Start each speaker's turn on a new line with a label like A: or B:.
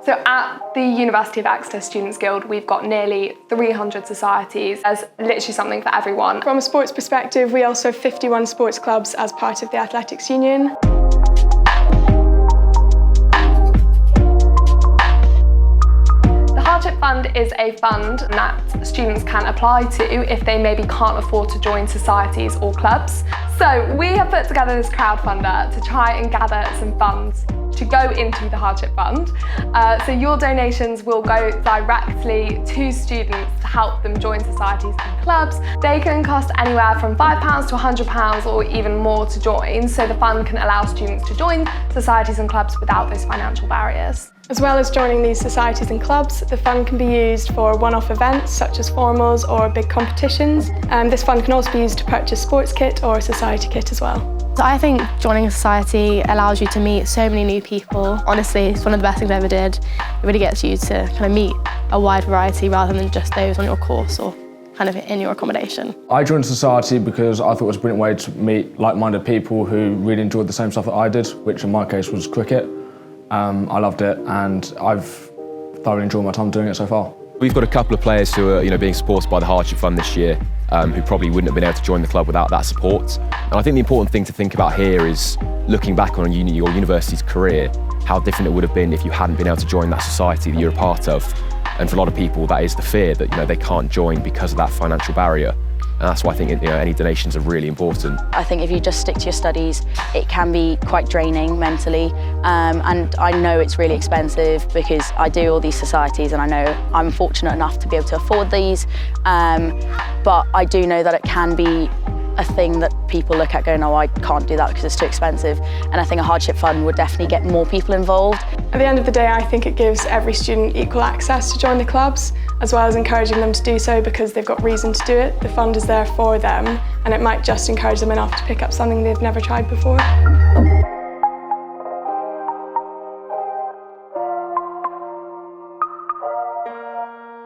A: So at the University of Exeter Students' Guild, we've got nearly 300 societies. There's literally something for everyone.
B: From a sports perspective, we also have 51 sports clubs as part of the Athletics Union.
A: The Hardship Fund is a fund that students can apply to if they maybe can't afford to join societies or clubs. So we have put together this crowdfunder to try and gather some funds to go into the Hardship Fund. So your donations will go directly to students to help them join societies and clubs. They can cost anywhere from £5 to £100 or even more to join, so the fund can allow students to join societies and clubs without those financial barriers.
B: As well as joining these societies and clubs, the fund can be used for one-off events such as formals or big competitions. This fund can also be used to purchase sports kit or a society kit as well.
C: So I think joining a society allows you to meet so many new people. Honestly, it's one of the best things I ever did. It really gets you to kind of meet a wide variety rather than just those on your course or kind of in your accommodation.
D: I joined society because I thought it was a brilliant way to meet like-minded people who really enjoyed the same stuff that I did, which in my case was cricket. I loved it and I've thoroughly enjoyed my time doing it so far.
E: We've got a couple of players who are being supported by the Hardship Fund this year who probably wouldn't have been able to join the club without that support. And I think the important thing to think about here is looking back on your university's career, how different it would have been if you hadn't been able to join that society that you're a part of. And for a lot of people, that is the fear that they can't join because of that financial barrier. And that's why I think any donations are really important.
F: I think if you just stick to your studies, it can be quite draining mentally. And I know it's really expensive because I do all these societies and I know I'm fortunate enough to be able to afford these. But I do know that it can be a thing that people look at going, oh, I can't do that because it's too expensive. And I think a hardship fund would definitely get more people involved.
B: At the end of the day, I think it gives every student equal access to join the clubs, as well as encouraging them to do so because they've got reason to do it. The fund is there for them, and it might just encourage them enough to pick up something they've never tried before.